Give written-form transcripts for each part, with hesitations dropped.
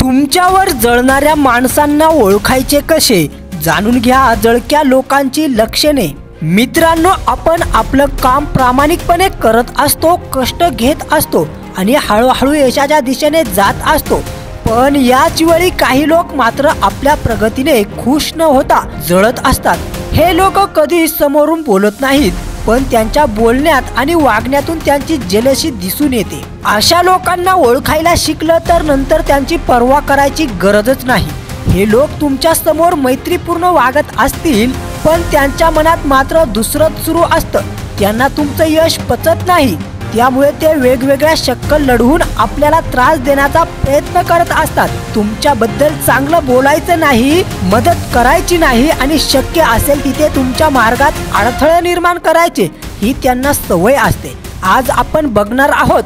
तुमच्यावर जळणाऱ्या माणसांना ओळखायचे कसे, जाणून घ्या जळक्या लोकांची लक्षणे। मित्रांनो, आपण आपलं काम प्रामाणिकपणे करत असतो, कष्ट घेत असतो आणि हळूहळू यशाच्या दिशेने जात असतो। पण याच वेळी काही लोक मात्र आपल्या प्रगतीने खुश न होता जळत असतात। हे लोक कधी समोरून बोलत नाहीत, पण त्यांच्या बोलण्यात आणि वागण्यातून त्यांची जेलसी दिसून येते। अशा लोकांना ओळखायला शिकलं तर नंतर त्यांची पर्वा करायची गरजच नाही। हे लोक तुमच्या समोर मैत्रीपूर्ण वागत असतील, पण त्यांच्या मनात मात्र दुसरंच सुरू असतं। त्यांना तुमचं यश पचत नाही, त्यामुळे ते वेगवेगळ्या शक्कल लढवून आपल्याला त्रास देण्याचा प्रयत्न करत असतात। तुमच्याबद्दल चांगलं बोलायचं नाही, मदत करायची नाही आणि शक्य असेल तिथे तुमच्या मार्गात अडथळे निर्माण करायचे ही त्यांना सवय असते। आज आपण बघणार आहोत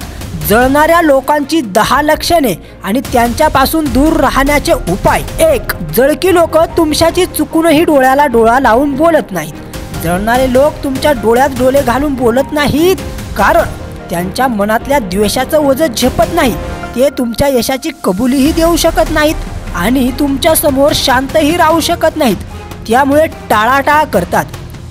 जळणाऱ्या लोकांची 10 लक्षणे आणि त्यांच्यापासून दूर राहण्याचे उपाय। 1. जळकी लोक तुमच्याशी चुकूनही डोळ्याला डोळा लावून बोलत नाहीत। जळणारे लोक तुमच्या डोळ्यात डोळे घालून बोलत नाहीत, कारण त्यांच्या मनातल्या द्वेषाचं ओझं झेपत नाही। ते तुमच्या यशाची कबुलीही देऊ शकत नाहीत आणि तुमच्या समोर शांतही राहू शकत नाहीत, त्यामुळे टाळाटाळ करतात।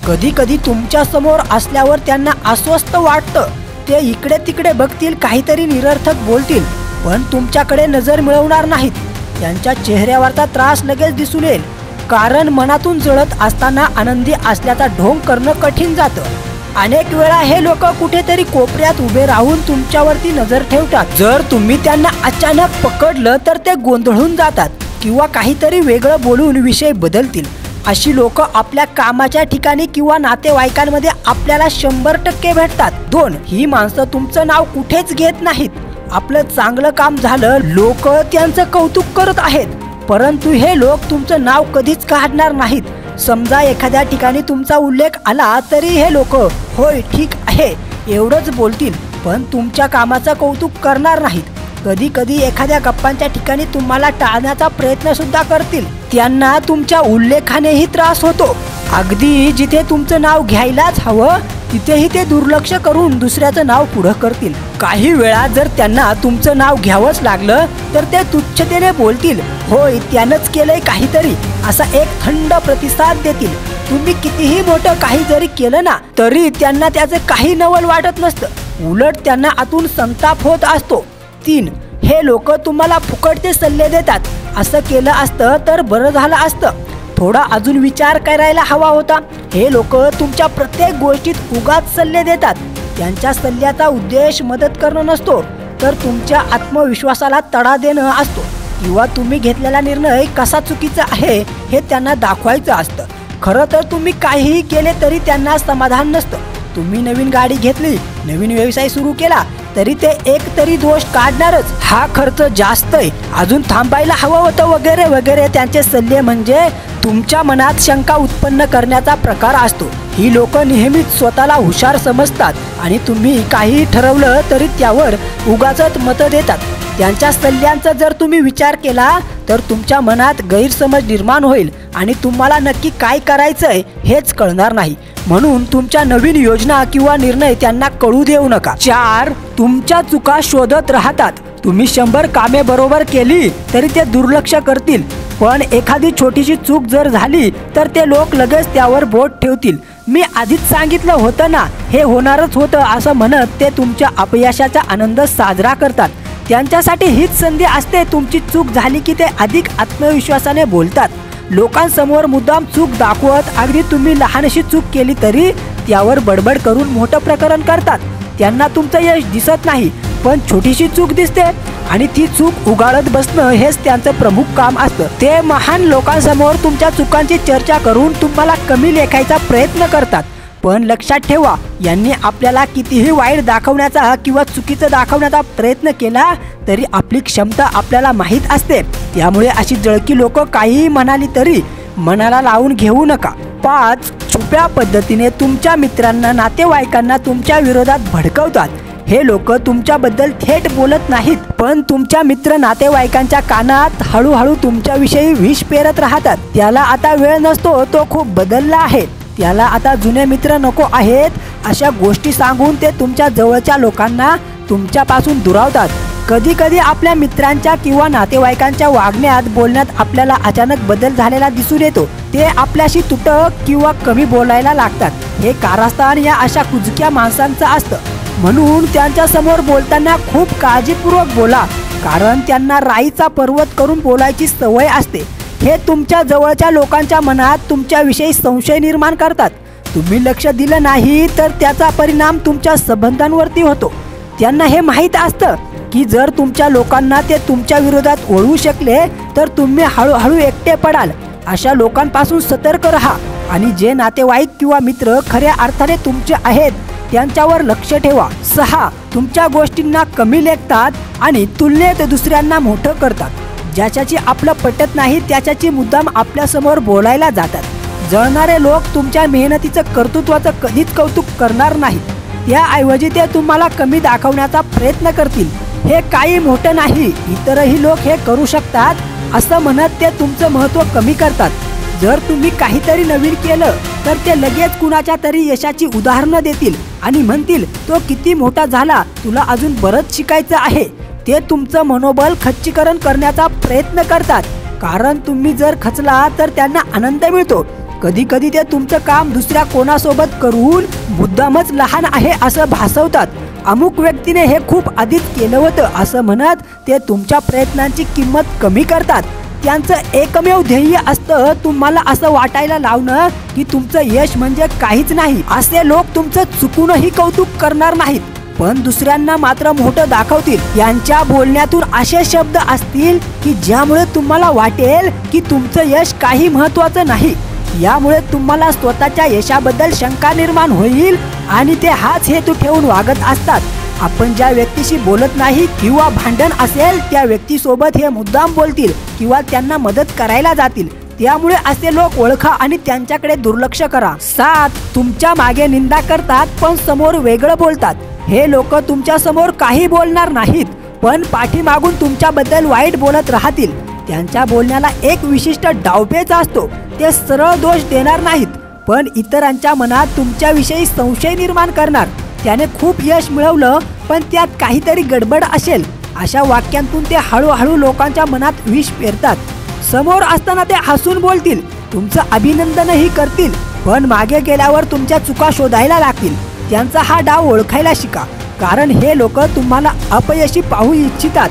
कधी कधी तुमच्या समोर असल्यावर त्यांना अस्वस्थ वाटतं। ते इकडे तिकडे बघतील, काहीतरी निरर्थक बोलतील, पण तुमच्याकडे नजर मिळवणार नाहीत। त्यांच्या चेहऱ्यावरचा त्रास लगेच दिसून येईल, कारण मनातून जळत असताना आनंदी असल्याचा ढोंग करणं कठीण जातं। अनेक वेळा हे लोक कुठेतरी कोपऱ्यात उभे राहून तुमच्यावरती नजर ठेवतात। जर तुम्ही त्यांना अचानक पकडलं तर ते गोंधळून जातात किंवा काहीतरी वेगळं बोलून विषय बदलतील। अशी लोक आपल्या कामाच्या ठिकाणी किंवा नातेवाईकांमध्ये आपल्याला 100% भेटतात। 2. ही माणसं तुमचं नाव कुठेच घेत नाहीत। आपलं चांगलं काम झालं, लोक त्यांचं कौतुक करत आहेत, परंतु हे लोक तुमचं नाव कधीच काढणार नाहीत। समजा एखाद्या ठिकाणी तुमचा उल्लेख आला तरी हे लोक होय ठीक आहे एवढंच बोलतील, पण तुमच्या कामाचं कौतुक करणार नाहीत। कधी कधी एखाद्या गप्पांच्या ठिकाणी तुम्हाला टाळण्याचा प्रयत्न सुद्धा करतील। त्यांना तुमच्या उल्लेखानेही त्रास होतो। अगदी जिथे तुमचं नाव घ्यायलाच हवं तिथेही ते दुर्लक्ष करून दुसऱ्याचं नाव पुढं करतील। काही वेळा जर त्यांना तुमचं नाव घ्यावंच लागलं तर ते तुच्छतेने बोलतील, होय त्यानंच केलंय काहीतरी, असा एक थंड प्रतिसाद देतील। तुम्ही कितीही मोठं काही जरी केलं ना तरी त्यांना त्याचं काही नवल वाटत नसतं, उलट त्यांना आतून संताप होत असतो। 3. हे लोक तुम्हाला फुकटचे सल्ले देतात। असं केलं असतं तर बरं झालं असतं, थोडा अजून विचार करायला हवा होता। हे लोक तुमच्या प्रत्येक गोष्टीत उगाच सल्ले देतात। त्यांच्या सल्ल्याचा उद्देश मदत करणं नसतो, तर तुमच्या आत्मविश्वासाला तडा देणं असतो किंवा तुम्ही घेतलेला निर्णय कसा चुकीचा आहे हे त्यांना दाखवायचं असतं। खरं तर तुम्ही काहीही केले तरी त्यांना समाधान नसतं। तुम्ही नवीन गाडी घेतली, नवीन व्यवसाय सुरू केला तरी ते एक तरी दोष काढणारच, हा खर्च जास्त आहे, अजून थांबायला हवं होतं वगैरे वगैरे। त्यांचे सल्ले म्हणजे तुमच्या मनात शंका उत्पन्न करण्याचा प्रकार असतो। ही लोक नेहमीच स्वतःला हुशार समजतात आणि तुम्ही काही ठरवलं तरी त्यावर उगाचच मतं देतात। त्यांच्या सल्ल्यांचा जर तुम्ही विचार केला तर तुमच्या मनात गैरसमज निर्माण होईल आणि तुम्हाला नक्की काय करायचंय हेच कळणार नाही। म्हणून तुमच्या नवीन योजना किंवा निर्णय त्यांना कळू देऊ नका। 4. तुमच्या चुका शोधत राहतात। तुम्ही 100 कामे बरोबर केली तरी ते दुर्लक्ष करतील, पण एखादी छोटीशी चूक जर झाली तर ते लोक लगेच त्यावर बोट ठेवतील। मी आधीच सांगितलं होतं ना, हे होणारच होतं असं म्हणत ते तुमच्या अपयशाचा आनंद साजरा करतात। त्यांच्यासाठी हीच संधी असते, तुमची चूक झाली की ते अधिक आत्मविश्वासाने बोलतात। लोकांसमोर मुद्दाम चूक दाखवत अगदी तुम्ही लहानशी चूक केली तरी त्यावर बडबड करून मोठं प्रकरण करतात। त्यांना तुमचं यश दिसत नाही, पण छोटीशी चूक दिसते आणि ती चूक उगाळत बसणं हेच त्यांचं प्रमुख काम असतं। ते महान लोकांसमोर तुमच्या चुकांची चर्चा करून तुम्हाला कमी लेखायचा प्रयत्न करतात, पण लक्षात ठेवा यांनी आपल्याला कितीही वाईट दाखवण्याचा किंवा चुकीचं दाखवण्याचा प्रयत्न केला तरी आपली क्षमता आपल्याला माहीत असते। त्यामुळे अशी जळकी लोक काहीही म्हणाली तरी मनाला लावून घेऊ नका। 5. छुप्या पद्धतीने तुमच्या मित्रांना नातेवाईकांना तुमच्या विरोधात भडकवतात। हे लोक तुमच्याबद्दल थेट बोलत नाहीत, पण तुमच्या मित्र नातेवाईकांच्या कानात हळूहळू तुमच्याविषयी विष पेरत राहतात। त्याला आता वेळ नसतो, तो खूप बदलला आहे, त्याला आता जुने मित्र नको आहेत, अशा गोष्टी सांगून ते तुमच्या जवळच्या लोकांना तुमच्यापासून दुरावतात। कधी कधी आपल्या मित्रांच्या किंवा नातेवाईकांच्या वागण्यात बोलण्यात आपल्याला अचानक बदल झालेला दिसून येतो। ते आपल्याशी तुटक किंवा कमी बोलायला लागतात। हे कारस्थान या अशा कुजक्या माणसांचं असतं, म्हणून त्यांच्या समोर बोलताना खूप काळजीपूर्वक बोला, कारण त्यांना राईचा पर्वत करून बोलायची सवय असते। हे तुमच्या जवळच्या लोकांच्या मनात तुमच्याविषयी संशय निर्माण करतात। तुम्ही लक्ष दिलं नाही तर त्याचा परिणाम तुमच्या संबंधांवरती होतो। त्यांना हे माहीत असतं की जर तुमच्या लोकांना ते तुमच्या विरोधात वळवू शकले तर तुम्ही हळूहळू एकटे पडाल। अशा लोकांपासून सतर्क राहा आणि जे नातेवाईक किंवा मित्र खऱ्या अर्थाने तुमचे आहेत त्यांच्यावर लक्ष ठेवा। 6. तुमच्या गोष्टींना कमी लेखतात आणि तुलनेत दुसऱ्यांना मोठं करतात। ज्याच्याची आपलं पटत नाही त्याच्याची मुद्दाम आपल्या समोर बोलायला जातात। जळणारे लोक तुमच्या मेहनतीचं कर्तृत्वाचं कधीच कौतुक करणार नाहीत, त्याऐवजी ते तुम्हाला कमी दाखवण्याचा प्रयत्न करतील। हे काही मोठं नाही, इतरही लोक हे करू शकतात असं म्हणत ते तुमचं महत्त्व कमी करतात। जर तुम्ही काहीतरी नवीन केलं तर ते लगेच कुणाच्या तरी यशाची उदाहरणं देतील आणि म्हणतील तो किती मोठा झाला, तुला अजून बरंच शिकायचं आहे। ते तुमचं मनोबल खच्चीकरण करण्याचा प्रयत्न करतात, कारण तुम्ही जर खचला तर त्यांना आनंद मिळतो। कधी कधी ते तुमचं काम दुसऱ्या कोणासोबत करून मुद्दामच लहान आहे असं भासवतात। अमुक व्यक्तीने हे खूप आधीच केलं होतं असं म्हणत ते तुमच्या प्रयत्नांची किंमत कमी करतात। त्यांचं एकमेव ध्येय असतं तुम्हाला असं वाटायला लावणं की तुमचं यश म्हणजे काहीच नाही। असे लोक तुमचं चुकूनही कौतुक करणार नाहीत, पण दुसऱ्यांना मात्र मोठं दाखवतील। यांच्या बोलण्यातून असे शब्द असतील की ज्यामुळे तुम्हाला वाटेल की तुमचं यश काही महत्त्वाचं नाही। यामुळे तुम्हाला स्वतःच्या यशाबद्दल शंका निर्माण होईल आणि ते हाच हेतू ठेवून वागत असतात। आपण ज्या व्यक्तीशी बोलत नाही किंवा भांडण असेल त्या व्यक्तीसोबत हे मुद्दाम बोलतील किंवा त्यांना मदत करायला जातील। त्यामुळे असे लोक ओळखा आणि त्यांच्याकडे दुर्लक्ष करा। 7. तुमच्या मागे निंदा करतात पण समोर वेगळं बोलतात। हे लोक तुमच्या समोर काही बोलणार नाहीत, पण पाठीमागून तुमच्याबद्दल वाईट बोलत राहतील। त्यांच्या बोलण्याला एक विशिष्ट डावपेच असतो। ते सरळ दोष देणार नाहीत, पण इतरांच्या मनात तुमच्याविषयी संशय निर्माण करणार। त्याने खूप यश मिळवलं पण त्यात काहीतरी गडबड असेल, अशा वाक्यांतून ते हळूहळू लोकांच्या मनात विष पेरतात। समोर असताना ते हसून बोलतील, तुमचं अभिनंदनही करतील, पण मागे गेल्यावर तुमच्या चुका शोधायला लागतील। त्यांचा हा डाव ओळखायला शिका, कारण हे लोक तुम्हाला अपयशी पाहू इच्छितात।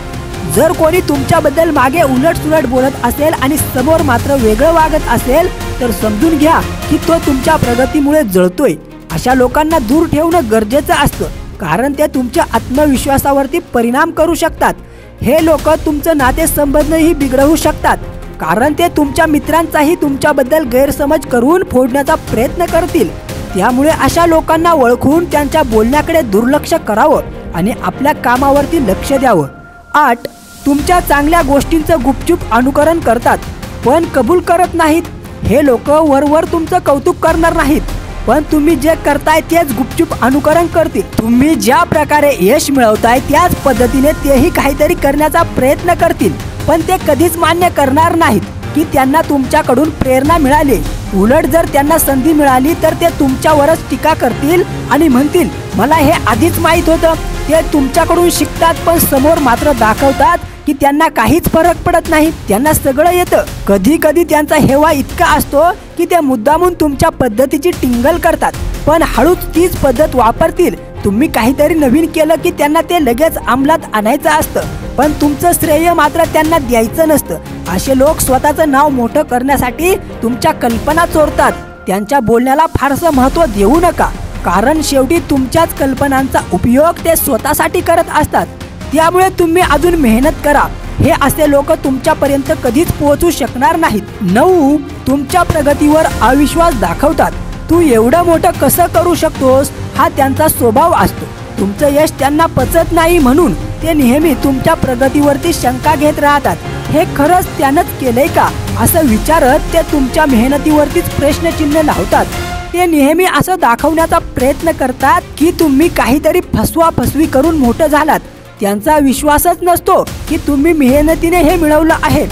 जर कोणी तुमच्याबद्दल मागे उलटसुलट बोलत असेल आणि समोर मात्र वेगळं वागत असेल तर समजून घ्या की तो तुमच्या प्रगतीमुळे जळतोय। अशा लोकांना दूर ठेवणं गरजेचं असतं, कारण ते तुमच्या आत्मविश्वासावरती परिणाम करू शकतात। हे लोक तुमचं नातेसंबंधही बिघडवू शकतात, कारण ते तुमच्या मित्रांचाही तुमच्याबद्दल गैरसमज करून फोडण्याचा प्रयत्न करतील। त्यामुळे अशा लोकांना ओळखून त्यांच्या बोलण्याकडे दुर्लक्ष करावं आणि आपल्या कामावरती लक्ष द्यावं। 8. तुमच्या चांगल्या गोष्टींचं गुपचूप अनुकरण करतात पण कबूल करत नाहीत। हे लोक वरवर तुमचं कौतुक करणार नाहीत, पण तुम्ही जे करताय तेच गुपचूप अनुकरण करतील। तुम्ही ज्या प्रकारे यश मिळवताय त्याच पद्धतीने तेही काहीतरी करण्याचा प्रयत्न करतील, पण ते कधीच मान्य करणार नाहीत की त्यांना तुमच्याकडून प्रेरणा मिळाली। उलट जर त्यांना संधी मिळाली तर ते तुमच्यावरच टीका करतील आणि म्हणतील मला हे आधीच माहीत होतं। ते तुमच्याकडून शिकतात पण समोर मात्र दाखवतात की त्यांना काहीच फरक पडत नाही, त्यांना सगळं येतं। कधी कधी त्यांचा हेवा इतका असतो की ते मुद्दामून तुमच्या पद्धतीची टिंगल करतात, पण हळूच तीच पद्धत वापरतील। तुम्ही काहीतरी नवीन केलं की त्यांना ते लगेच अंमलात आणायचं असतं, पण तुमचं श्रेय मात्र त्यांना द्यायचं नसतं। असे लोक स्वतःचं नाव मोठं करण्यासाठी तुमच्या कल्पना चोरतात। त्यांच्या बोलण्याला फारसं महत्त्व देऊ नका, कारण शेवटी तुमच्याच कल्पनांचा उपयोग ते स्वतःसाठी करत असतात। त्यामुळे तुम्ही अजून मेहनत करा। हे असे लोक तुमच्यापर्यंत कधीच पोहोचू शकणार नाहीत। 9. तुमच्या प्रगतीवर अविश्वास दाखवतात। तू एवढं मोठं कसं करू शकतोस हा त्यांचा स्वभाव असतो। तुमचं यश त्यांना पचत नाही म्हणून ते नेहमी तुमच्या प्रगतीवरती शंका घेत राहतात। हे खरंच त्यानंच केलंय का असं विचारत ते तुमच्या मेहनतीवरतीच प्रश्नचिन्ह लावतात। ते नेहमी असं दाखवण्याचा प्रयत्न करतात की तुम्ही काहीतरी फसवाफसवी करून मोठं झालात। त्यांचा विश्वासच नसतो की तुम्ही मेहनतीने हे मिळवलं आहे।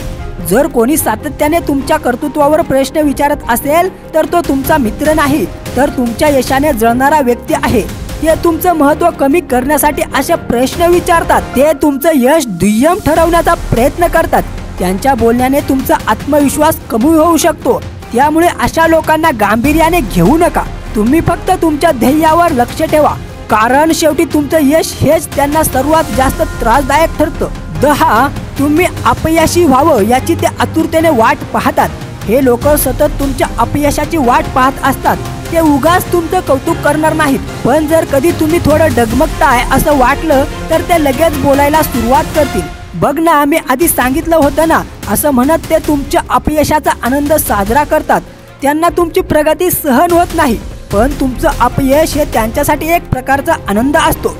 जर कोणी सातत्याने तुमच्या कर्तृत्वावर प्रश्न विचारत असेल तर तो तुमचा मित्र नाही, तर तुमच्या यशाने जळणारा व्यक्ती आहे। ते तुमचं महत्त्व कमी करण्यासाठी असे प्रश्न विचारतात. ते तुमचं यश दुय्यम ठरवण्याचा प्रयत्न करतात. त्यांच्या बोलण्याने तुमचा आत्मविश्वास कमी होऊ शकतो. त्यामुळे अशा लोकांना गांभीर्याने घेऊ नका. तुम्ही फक्त तुमच्या ध्येयावर लक्ष ठेवा, कारण शेवटी तुमचं यश हेच त्यांना सर्वात जास्त त्रासदायक ठरतं. 10. तुम्ही अपयशी व्हावं याची ते आतुरतेने वाट पाहतात. हे लोक सतत तुमच्या अपयशाची वाट पाहत असतात. ते उगाच तुमचं कौतुक करणार नाहीत, पण जर कधी तुम्ही थोडं डगमगताय असं वाटलं तर ते लगेच बोलायला सुरुवात करतील. बघ ना, मी आधी सांगितलं होतं ना, असं म्हणत ते तुमच्या अपयशाचा आनंद साजरा करतात. त्यांना तुमची प्रगती सहन होत नाही, पण तुमचं अपयश हे त्यांच्यासाठी एक प्रकारचा आनंद असतो.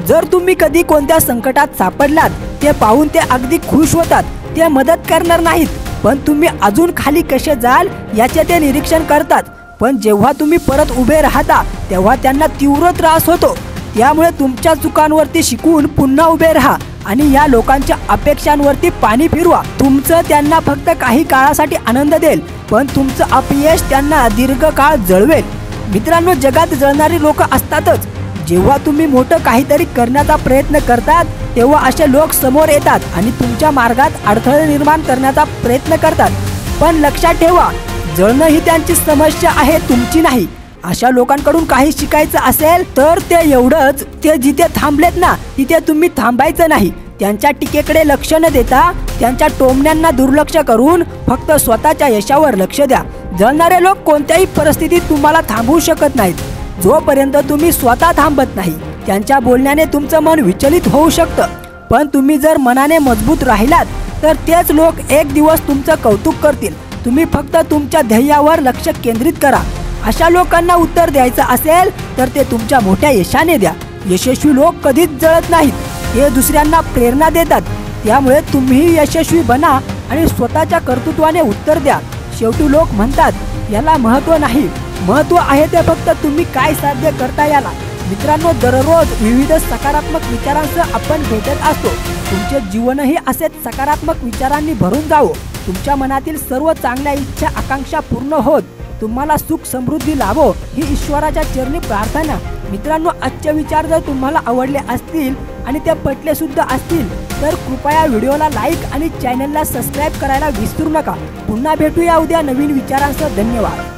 जर तुम्ही कधी कोणत्या संकटात सापडलात, ते पाहून ते अगदी खुश होतात. ते मदत करणार नाहीत, पण तुम्ही अजून खाली कसे जाल याचे ते निरीक्षण करतात. पण जेव्हा तुम्ही परत उभे राहता तेव्हा त्यांना तीव्र त्रास होतो. त्यामुळे तुमच्या चुकांवरती शिकून पुन्हा उभे राहा आणि या लोकांच्या अपेक्षांवरती पाणी फिरवा. तुमचं त्यांना फक्त काही काळासाठी आनंद देईल, पण तुमचं अपयश त्यांना दीर्घकाळ जळवेल. मित्रांनो, जगात जळणारी लोक असतातच. जेव्हा तुम्ही मोठं काहीतरी करण्याचा प्रयत्न करतात तेव्हा असे लोक समोर येतात आणि तुमच्या मार्गात अडथळे निर्माण करण्याचा प्रयत्न करतात. पण लक्षात ठेवा, जळणं ही त्यांची समस्या आहे, तुमची नाही. अशा लोकांकडून काही शिकायचं असेल तर ते एवढंच, ते जिथे थांबलेत ना तिथे तुम्ही थांबायचं नाही. त्यांच्या टीकेकडे लक्ष न देता त्यांच्या टोमण्यांना दुर्लक्ष करून फक्त स्वतःच्या यशावर लक्ष द्या. जळणारे लोक कोणत्याही परिस्थितीत तुम्हाला थांबवू शकत नाहीत. जोपर्यंत तुम्ही स्वतः थांबत नाही, त्यांच्या बोलण्याने तुमचं मन विचलित होऊ शकतं. पण तुम्ही जर मनाने मजबूत राहिलात तर तेच लोक एक दिवस तुमचं कौतुक करतील. तुम्ही फक्त तुमच्या ध्येयावर लक्ष केंद्रित करा. अशा लोकांना उत्तर द्यायचं असेल तर ते तुमच्या मोठ्या यशाने द्या. यशस्वी लोक कधीच जळत नाहीत, ते दुसऱ्यांना प्रेरणा देतात. त्यामुळे तुम्हीही यशस्वी बना आणि स्वतःच्या कर्तृत्वाने उत्तर द्या. शेवटी लोक म्हणतात, याला महत्त्व नाही, महत्त्व आहे ते फक्त तुम्ही काय साध्य करता याला. मित्रांनो, दररोज विविध सकारात्मक विचारांसह आपण भेटत असतो. तुमचे जीवनही असेच सकारात्मक विचारांनी भरून जावो. तुमच्या मनातील सर्व चांगल्या इच्छा आकांक्षा पूर्ण होत तुम्हाला सुख समृद्धी लाभो ही ईश्वराच्या चरणी प्रार्थना. मित्रांनो, आजचे विचार जर तुम्हाला आवडले असतील आणि ते पटले सुद्धा असतील तर कृपया व्हिडिओला लाईक आणि चॅनलला सबस्क्राईब करायला विसरू नका. पुन्हा भेटूया उद्या नवीन विचारांसह. धन्यवाद.